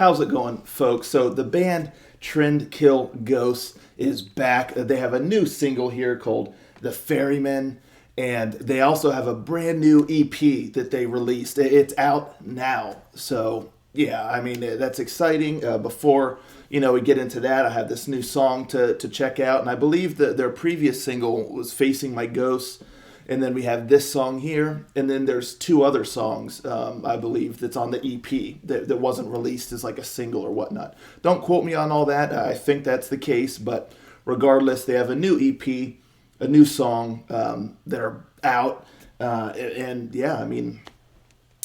How's it going, folks? So the band Trend Kill Ghosts is back. They have a new single here called The Ferryman, and they also have a brand new EP that they released. It's out now. So yeah, I mean, that's exciting. Before we get into that, I have this new song to check out, and I believe that their previous single was Facing My Ghosts. And then we have this song here, and then there's two other songs, I believe, that's on the EP that wasn't released as like a single or whatnot. Don't quote me on all that. I think that's the case, but regardless, they have a new EP, a new song that are out, and yeah, I mean,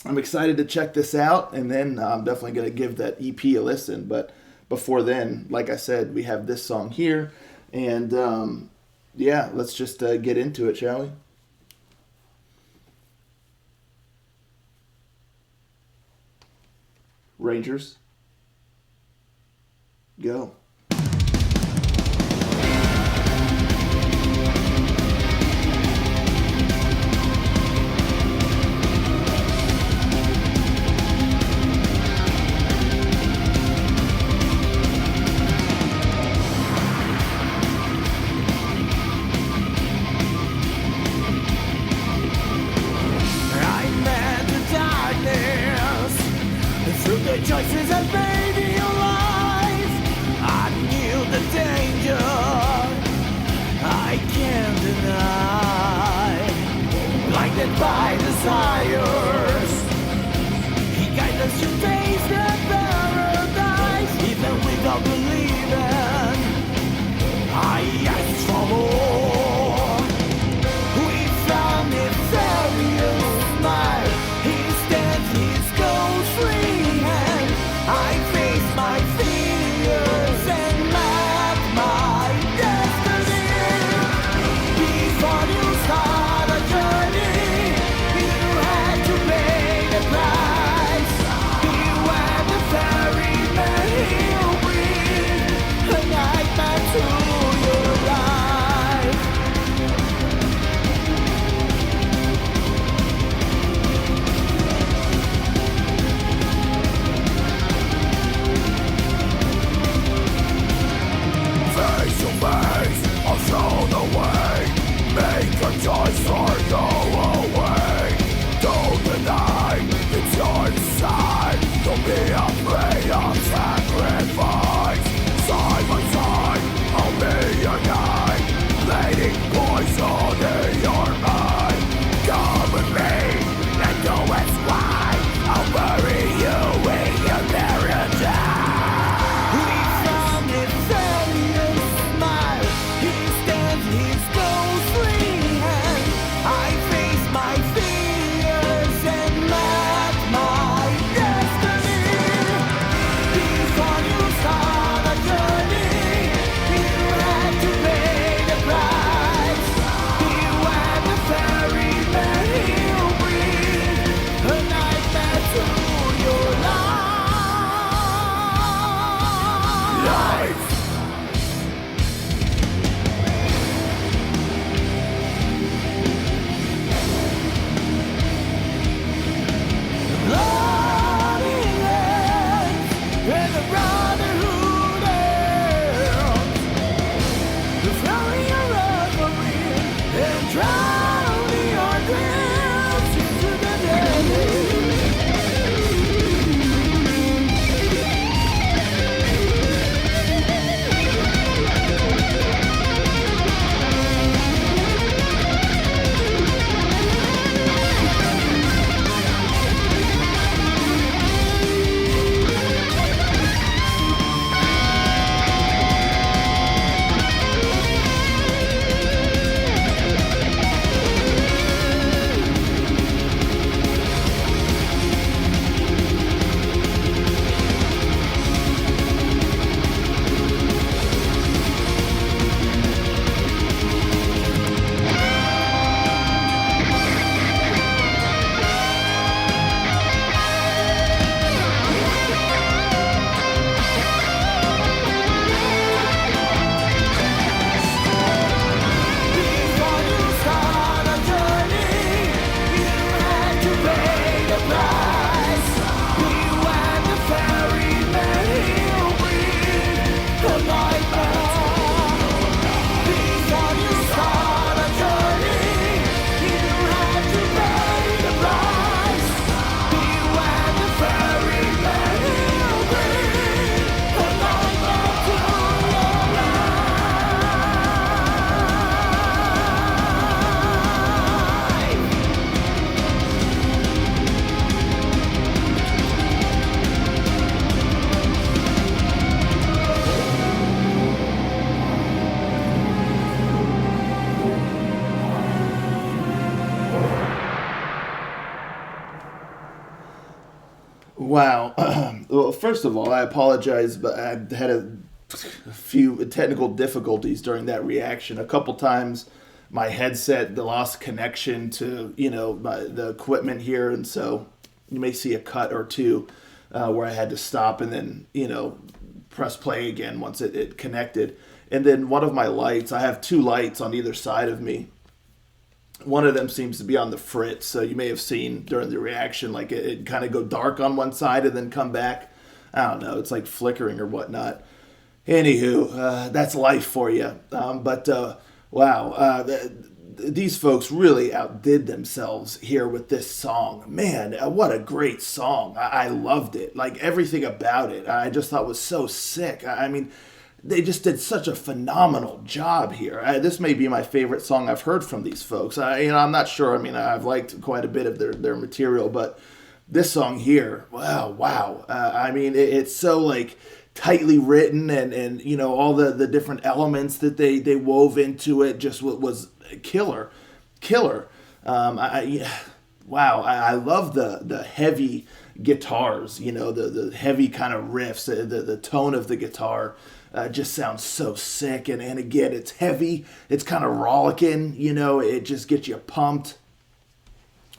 I'm excited to check this out, and then I'm definitely going to give that EP a listen. But before then, like I said, we have this song here, and yeah, let's just get into it, shall we? Rangers, go. The choices that made me alive, I knew the danger, I can't deny. Blinded by desires, he guides us to face the paradise. Even without believing, I asked for more. We found a fabulous smile. He stands his ghostly. I face my fears and map my destiny. Before you start a journey, you had to pay the price. Beware the ferryman, he'll bring a nightmare to your life. Face to face, I'll show the way. Make a choice or go away. Don't deny, it's your side. Don't be afraid of sacrifice. Side by side, I'll be your guide. Letting poison in your mind. Come with me, and go as wide. I'll bury you in your paradise. We found it fabulous smile. He stands his ghostly hand. I face my fears and map my destiny. Before you start a journey, you had to pay the price. Beware the ferryman, he'll bring a nightmare to your life. Bloody hands and the brotherhood ends. The flowing of revelry and drowning your dreams into the day. Wow. Well, first of all, I apologize, but I had a few technical difficulties during that reaction. A couple times, my headset lost connection to the equipment here, and so you may see a cut or two where I had to stop and then press play again once it connected. And then one of my lights, I have two lights on either side of me. One of them seems to be on the fritz, so you may have seen during the reaction, like it kind of go dark on one side and then come back. I don't know, it's like flickering or whatnot. Anywho, that's life for you. Wow, these folks really outdid themselves here with this song. Man, what a great song. I loved it. Like everything about it, I just thought was so sick. I mean, they just did such a phenomenal job here. This may be my favorite song I've heard from these folks. I'm not sure. I mean, I've liked quite a bit of their material, but this song here, wow. I mean, it's so like tightly written, and all the different elements that they wove into it just was killer. Wow, I love the heavy guitars. The heavy kind of riffs, the tone of the guitar. Just sounds so sick, and again, it's heavy, it's kind of rollicking, it just gets you pumped.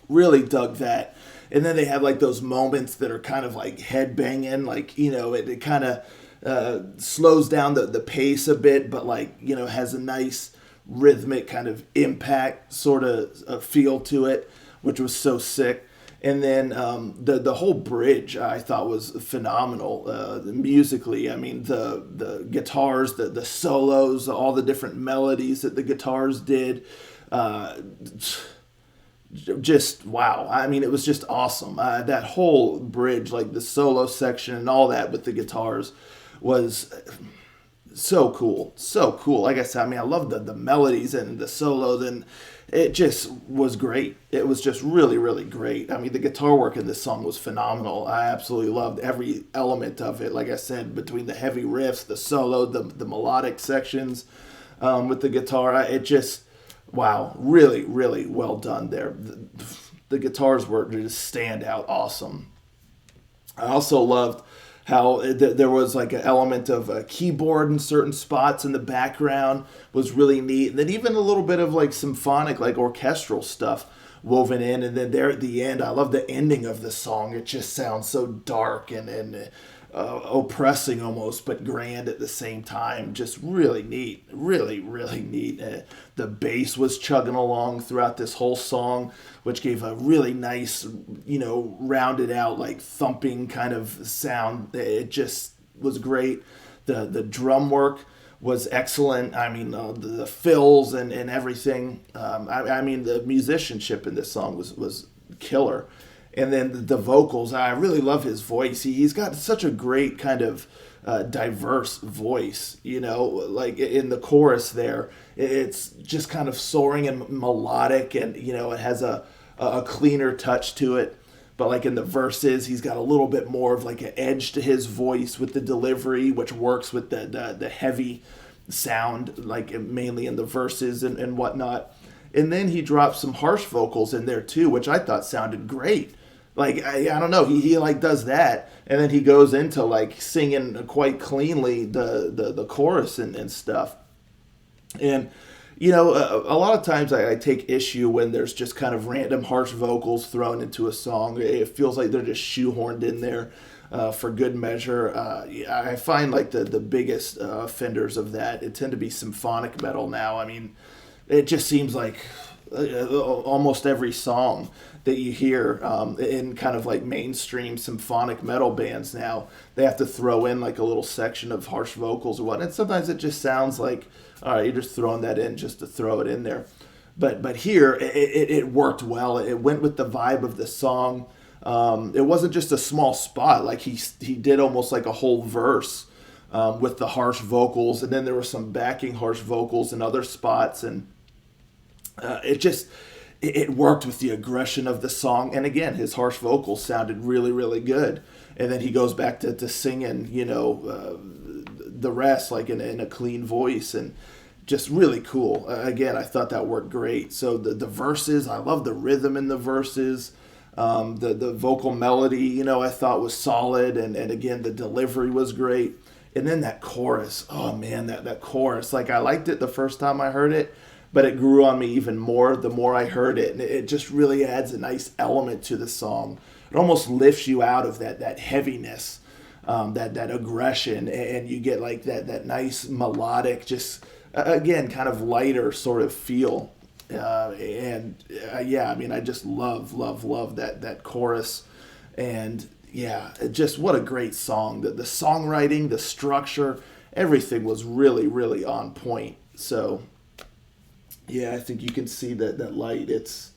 Really dug that. And then they have like those moments that are kind of like head banging, like it kind of slows down the pace a bit, but has a nice rhythmic kind of impact sort of feel to it, which was so sick. And then the whole bridge I thought was phenomenal musically. I mean, the guitars, the solos, all the different melodies that the guitars did. Just wow. I mean, it was just awesome. That whole bridge, like the solo section and all that with the guitars, was so cool. Like I said, I mean, I love the melodies and the solos, and it just was great. It was just really, really great. I mean, the guitar work in this song was phenomenal. I absolutely loved every element of it. Like I said, between the heavy riffs, the solo, the melodic sections with the guitar, it just, wow, really, really well done there. The guitars were just stand out awesome. I also loved how there was like an element of a keyboard in certain spots in the background was really neat. And then even a little bit of like symphonic, like orchestral stuff woven in. And then there at the end, I love the ending of the song. It just sounds so dark and oppressing almost, but grand at the same time. Just really neat. Really, really neat. The bass was chugging along throughout this whole song, which gave a really nice, rounded out, like thumping kind of sound. It just was great. The drum work was excellent. I mean, the fills and everything. I mean, the musicianship in this song was killer. And then the vocals, I really love his voice. He's got such a great kind of diverse voice, like in the chorus there. It's just kind of soaring and melodic, and, it has a cleaner touch to it. But like in the verses, he's got a little bit more of like an edge to his voice with the delivery, which works with the heavy sound, like mainly in the verses and whatnot. And then he drops some harsh vocals in there too, which I thought sounded great. Like, I don't know, he like does that, and then he goes into like singing quite cleanly the chorus and stuff. And, a lot of times I take issue when there's just kind of random harsh vocals thrown into a song. It feels like they're just shoehorned in there for good measure. I find like the biggest offenders of that, it tend to be symphonic metal now. I mean, it just seems like almost every song that you hear in kind of like mainstream symphonic metal bands now, they have to throw in like a little section of harsh vocals or what. And sometimes it just sounds like, all right, you're just throwing that in just to throw it in there. But here, it worked well. It went with the vibe of the song. It wasn't just a small spot. Like he did almost like a whole verse with the harsh vocals, and then there were some backing harsh vocals in other spots, and it worked with the aggression of the song. And again, his harsh vocals sounded really, really good. And then he goes back to singing, the rest like in a clean voice, and just really cool. Again, I thought that worked great. So the verses, I love the rhythm in the verses. The vocal melody, I thought was solid, and again the delivery was great. And then that chorus, oh man, that chorus, like I liked it the first time I heard it, but it grew on me even more the more I heard it, and it just really adds a nice element to the song. It almost lifts you out of that heaviness, that aggression, and you get like that nice melodic, just again kind of lighter sort of feel. Yeah, I mean, I just love that chorus, and yeah, just what a great song. The songwriting, the structure, everything was really on point. So yeah, I think you can see that light. It's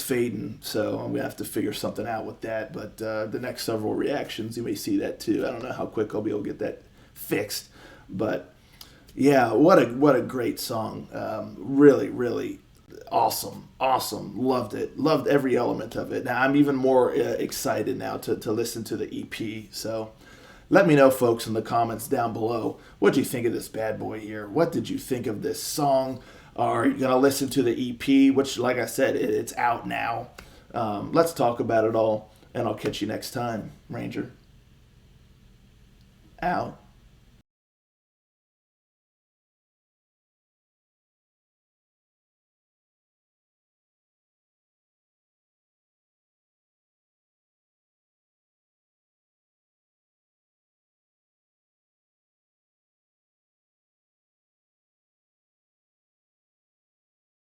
fading, so I'm gonna have to figure something out with that. But the next several reactions, you may see that too. I don't know how quick I'll be able to get that fixed, but yeah, what a great song. Really awesome. Loved it. Loved every element of it. Now I'm even more excited now to listen to the EP. So let me know, folks, in the comments down below. What do you think of this bad boy here? What did you think of this song? Are you going to listen to the EP, which, like I said, it's out now? Let's talk about it all, and I'll catch you next time, Ranger. Out.